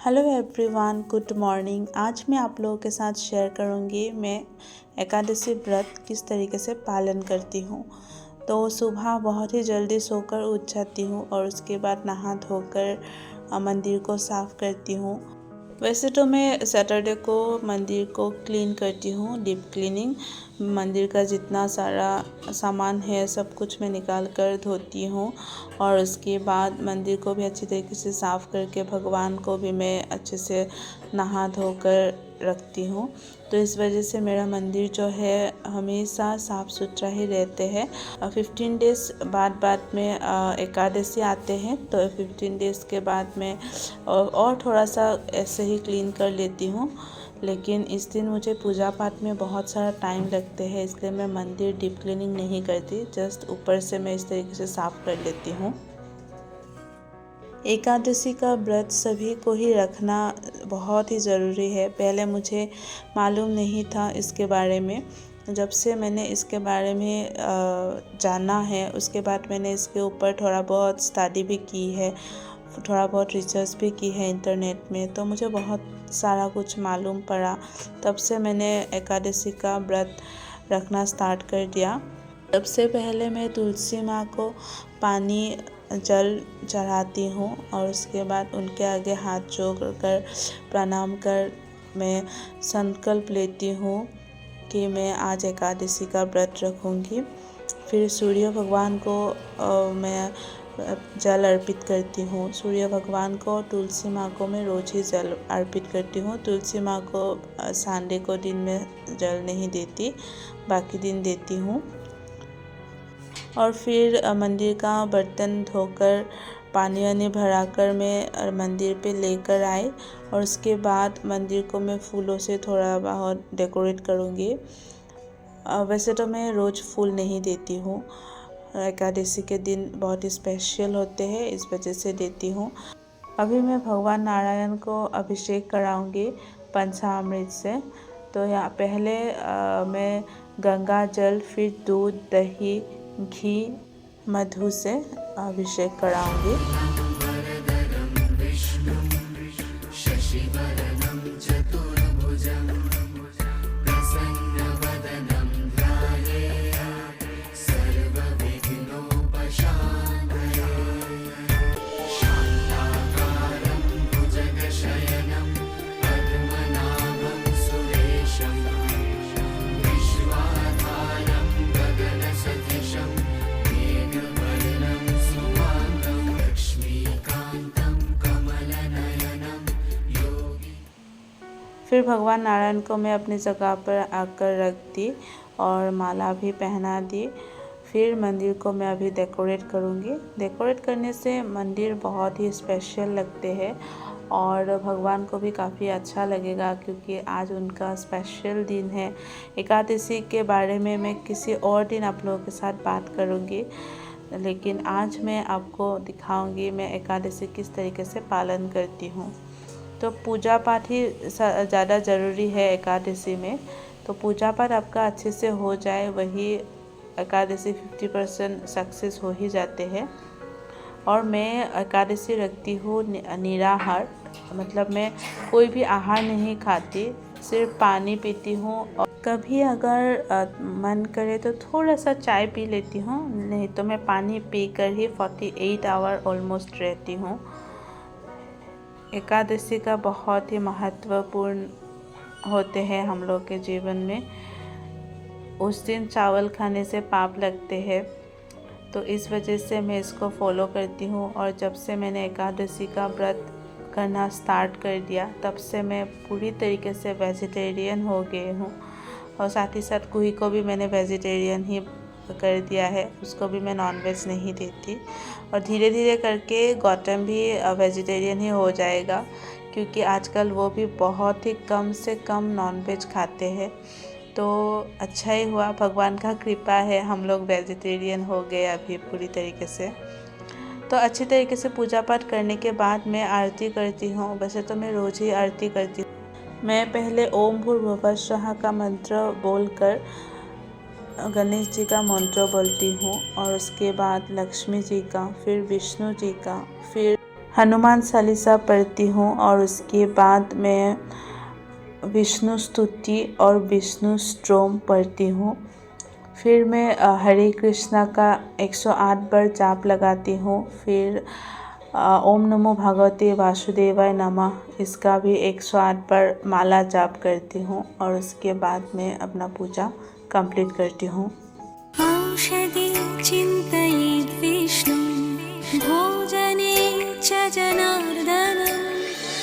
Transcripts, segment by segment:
Hello everyone, good morning. आज मैं आप लोगों के साथ शेयर करूंगी मैं एकादशी व्रत किस तरीके से पालन करती हूँ। तो सुबह बहुत ही जल्दी सोकर उठ जाती हूँ और उसके बाद नहा धोकर मंदिर को साफ़ करती हूँ। वैसे तो मैं सैटरडे को मंदिर को क्लीन करती हूँ, डीप क्लीनिंग। मंदिर का जितना सारा सामान है सब कुछ मैं निकाल कर धोती हूँ और उसके बाद मंदिर को भी अच्छी तरीके से साफ़ करके भगवान को भी मैं अच्छे से नहा धोकर रखती हूँ। तो इस वजह से मेरा मंदिर जो है हमेशा साफ़ सुथरा ही रहते हैं। 15 डेज़ बाद में एकादशी आते हैं, तो 15 डेज़ के बाद मैं और थोड़ा सा ऐसे ही क्लीन कर लेती हूँ। लेकिन इस दिन मुझे पूजा पाठ में बहुत सारा टाइम लगते हैं, इसलिए मैं मंदिर डीप क्लीनिंग नहीं करती। जस्ट ऊपर से मैं इस तरीके से साफ़ कर लेती हूँ। एकादशी का व्रत सभी को ही रखना बहुत ही ज़रूरी है। पहले मुझे मालूम नहीं था इसके बारे में। जब से मैंने इसके बारे में जाना है, उसके बाद मैंने इसके ऊपर थोड़ा बहुत स्टडी भी की है, थोड़ा बहुत रिसर्च भी की है इंटरनेट में। तो मुझे बहुत सारा कुछ मालूम पड़ा। तब से मैंने एकादशी का व्रत रखना स्टार्ट कर दिया। सबसे पहले मैं तुलसी माँ को पानी जल चढ़ाती हूँ और उसके बाद उनके आगे हाथ जोड़ कर प्रणाम कर मैं संकल्प लेती हूँ कि मैं आज एकादशी का व्रत रखूँगी। फिर सूर्य भगवान को मैं जल अर्पित करती हूँ। सूर्य भगवान को, तुलसी माँ को मैं रोज़ ही जल अर्पित करती हूँ। तुलसी माँ को संडे को दिन में जल नहीं देती, बाकी दिन देती हूँ। और फिर मंदिर का बर्तन धोकर पानी वानी भरा कर मैं मंदिर पे लेकर आई और उसके बाद मंदिर को मैं फूलों से थोड़ा बहुत डेकोरेट करूँगी। वैसे तो मैं रोज़ फूल नहीं देती हूँ, एकादशी के दिन बहुत ही स्पेशल होते हैं, इस वजह से देती हूँ। अभी मैं भगवान नारायण को अभिषेक कराऊंगी पंचामृत से। तो यहाँ पहले मैं गंगा जल, फिर दूध, दही, घी, मधु से अभिषेक कराऊंगी। फिर भगवान नारायण को मैं अपनी जगह पर आकर रख दी और माला भी पहना दी। फिर मंदिर को मैं अभी डेकोरेट करूँगी। डेकोरेट करने से मंदिर बहुत ही स्पेशल लगते हैं और भगवान को भी काफ़ी अच्छा लगेगा, क्योंकि आज उनका स्पेशल दिन है। एकादशी के बारे में मैं किसी और दिन आप लोगों के साथ बात करूँगी, लेकिन आज मैं आपको दिखाऊँगी मैं एकादशी किस तरीके से पालन करती हूँ। तो पूजा पाठ ही ज़्यादा ज़रूरी है एकादशी में। तो पूजा पाठ आपका अच्छे से हो जाए, वही एकादशी 50% सक्सेस हो ही जाते हैं। और मैं एकादशी रखती हूँ निराहार, मतलब मैं कोई भी आहार नहीं खाती, सिर्फ पानी पीती हूँ। और कभी अगर मन करे तो थोड़ा सा चाय पी लेती हूँ, नहीं तो मैं पानी पीकर ही 48 आवर ऑलमोस्ट रहती हूँ। एकादशी का बहुत ही महत्वपूर्ण होते हैं हम लोग के जीवन में। उस दिन चावल खाने से पाप लगते हैं, तो इस वजह से मैं इसको फॉलो करती हूँ। और जब से मैंने एकादशी का व्रत करना स्टार्ट कर दिया, तब से मैं पूरी तरीके से वेजिटेरियन हो गई हूँ। और साथ ही साथ कुही को भी मैंने वेजिटेरियन ही कर दिया है, उसको भी मैं नॉनवेज नहीं देती। और धीरे धीरे करके गौतम भी वेजिटेरियन ही हो जाएगा, क्योंकि आजकल वो भी बहुत ही कम से कम नॉनवेज खाते हैं। तो अच्छा ही हुआ, भगवान का कृपा है, हम लोग वेजिटेरियन हो गए अभी पूरी तरीके से। तो अच्छी तरीके से पूजा पाठ करने के बाद मैं आरती करती हूँ। वैसे तो मैं रोज़ ही आरती करती हूँ। मैं पहले ओम भूर्भुवः स्वः का मंत्र बोलकर गणेश जी का मंत्र बोलती हूँ और उसके बाद लक्ष्मी जी का, फिर विष्णु जी का, फिर हनुमान चालीसा पढ़ती हूँ और उसके बाद मैं विष्णु स्तुति और विष्णु स्तोत्र पढ़ती हूँ। फिर मैं हरे कृष्णा का 108 बार जाप लगाती हूँ। फिर ओम नमो भगवते वासुदेवाय नमः इसका भी 108 बार माला जाप करती हूँ और उसके बाद मैं अपना पूजा कंप्लीट करती हूँ। औषधि चिन्तयेद् विष्णु भोजने च जनार्दनं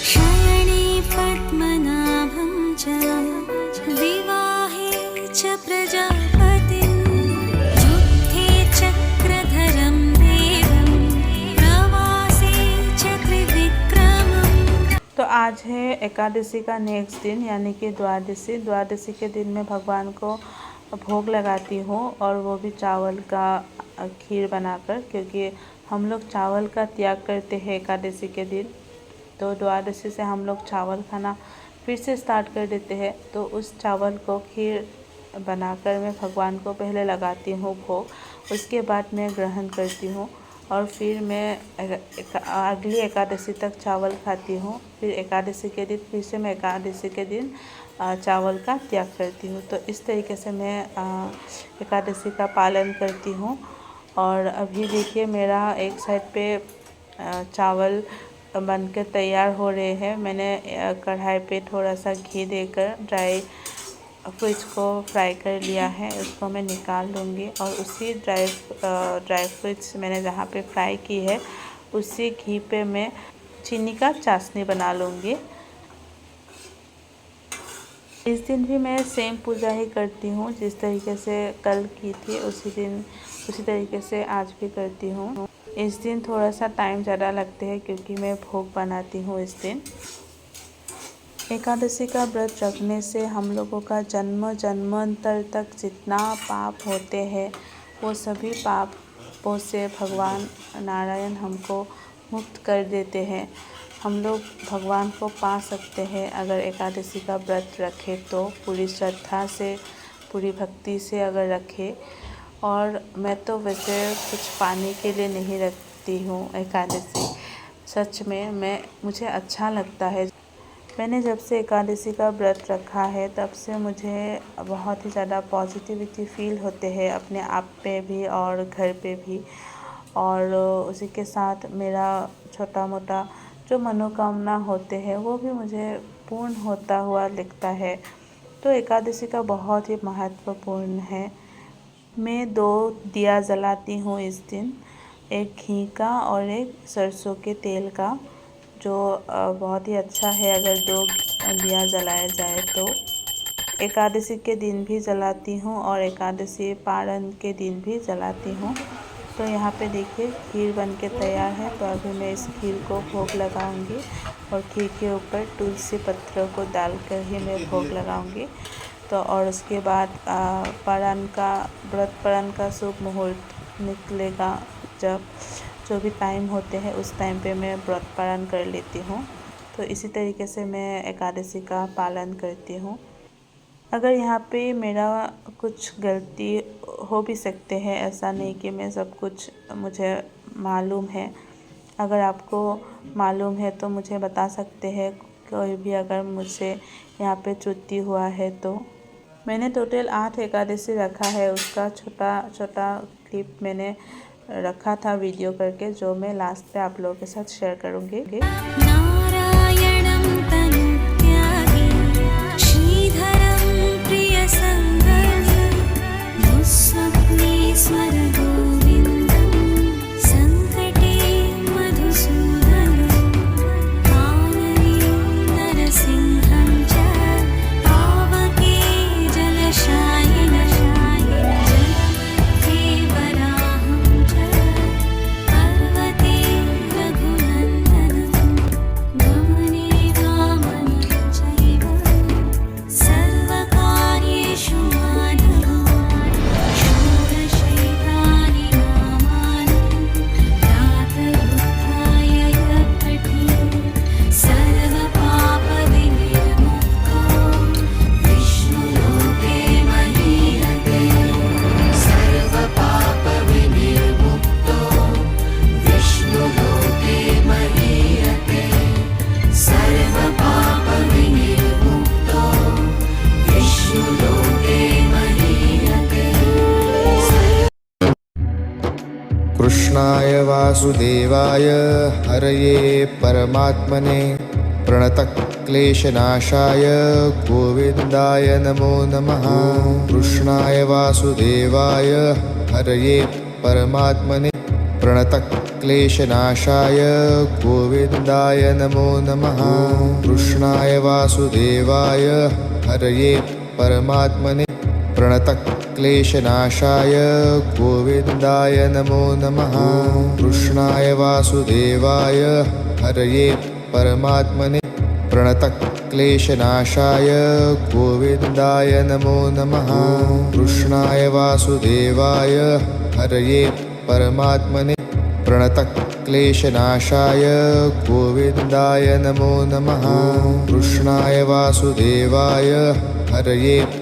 शयने पद्मनाभं च विवाहे च प्रजापतिं युद्धे चक्रधरं देवं प्रवासे च त्रिविक्रमम्। तो आज है एकादशी का नेक्स्ट दिन यानी कि द्वादशी के दिन में भगवान को भोग लगाती हूँ और वो भी चावल का खीर बनाकर, क्योंकि हम लोग चावल का त्याग करते हैं एकादशी के दिन। तो द्वादशी से हम लोग चावल खाना फिर से स्टार्ट कर देते हैं। तो उस चावल को खीर बनाकर मैं भगवान को पहले लगाती हूँ भोग, उसके बाद मैं ग्रहण करती हूँ और फिर मैं अगली एकादशी तक चावल खाती हूँ। फिर एकादशी के दिन फिर से मैं एकादशी के दिन चावल का त्याग करती हूँ। तो इस तरीके से मैं एकादशी का पालन करती हूँ। और अभी देखिए मेरा एक साइड पे चावल बनकर तैयार हो रहे हैं। मैंने कढ़ाई पे थोड़ा सा घी देकर ड्राई फ्रूट्स को फ्राई कर लिया है, उसको मैं निकाल लूँगी और उसी ड्राई फ्रूट्स मैंने जहाँ पे फ्राई की है उसी घी पे मैं चीनी का चाशनी बना लूँगी। इस दिन भी मैं सेम पूजा ही करती हूँ, जिस तरीके से कल की थी उसी तरीके से आज भी करती हूँ। इस दिन थोड़ा सा टाइम ज़्यादा लगते हैं क्योंकि मैं भोग बनाती हूँ इस दिन। एकादशी का व्रत रखने से हम लोगों का जन्म जन्मांतर तक जितना पाप होते हैं वो सभी पापों से भगवान नारायण हमको मुक्त कर देते हैं। हम लोग भगवान को पा सकते हैं अगर एकादशी का व्रत रखें तो पूरी श्रद्धा से, पूरी भक्ति से अगर रखें। और मैं तो वैसे कुछ पाने के लिए नहीं रखती हूँ एकादशी, सच में मुझे अच्छा लगता है। मैंने जब से एकादशी का व्रत रखा है तब से मुझे बहुत ही ज़्यादा पॉजिटिविटी फील होते हैं अपने आप पे भी और घर पे भी। और उसी के साथ मेरा छोटा मोटा जो मनोकामना होते हैं वो भी मुझे पूर्ण होता हुआ दिखता है। तो एकादशी का बहुत ही महत्वपूर्ण है। मैं 2 दिया जलाती हूँ इस दिन, एक घी का और एक सरसों के तेल का, जो बहुत ही अच्छा है अगर 2 दिया जलाया जाए तो। एकादशी के दिन भी जलाती हूँ और एकादशी पारण के दिन भी जलाती हूँ। तो यहाँ पे देखिए खीर बन के तैयार है। तो अभी मैं इस खीर को भोग लगाऊंगी और खीर के ऊपर तुलसी पत्रों को डालकर ही मैं भोग लगाऊंगी। तो और उसके बाद व्रत पारण का शुभ मुहूर्त निकलेगा, जब जो भी टाइम होते हैं उस टाइम पे मैं व्रत पारण कर लेती हूँ। तो इसी तरीके से मैं एकादशी का पालन करती हूँ। अगर यहाँ पे मेरा कुछ गलती हो भी सकते हैं, ऐसा नहीं कि मैं सब कुछ मुझे मालूम है। अगर आपको मालूम है तो मुझे बता सकते हैं, कोई भी अगर मुझसे यहाँ पे त्रुटि हुआ है तो। मैंने टोटल 8 एकादशी रखा है, उसका छोटा क्लिप मैंने रखा था वीडियो करके, जो मैं लास्ट पे आप लोगों के साथ शेयर करूँगी। कृष्णाय वासुदेवाय हरये परमात्मने प्रणतक्लेशनाशाय गोविन्दाय नमो नमः। कृष्णाय वासुदेवाय हरये परमात्मने प्रणतक्लेशनाशाय गोविन्दाय नमो नमः। कृष्णाय वासुदेवाय हरये परमात्मने प्रणतक्लेशनाशाय गोविन्दाय नमो नमः। कृष्णाय वासुदेवाय हरये परमात्मने प्रणतक्लेशनाशाय गोविन्दाय नमो नमः। कृष्णाय वासुदेवाय हरये परमात्मने प्रणतक्लेशनाशाय गोविन्दाय नमो नमः। कृष्णाय वासुदेवाय हरये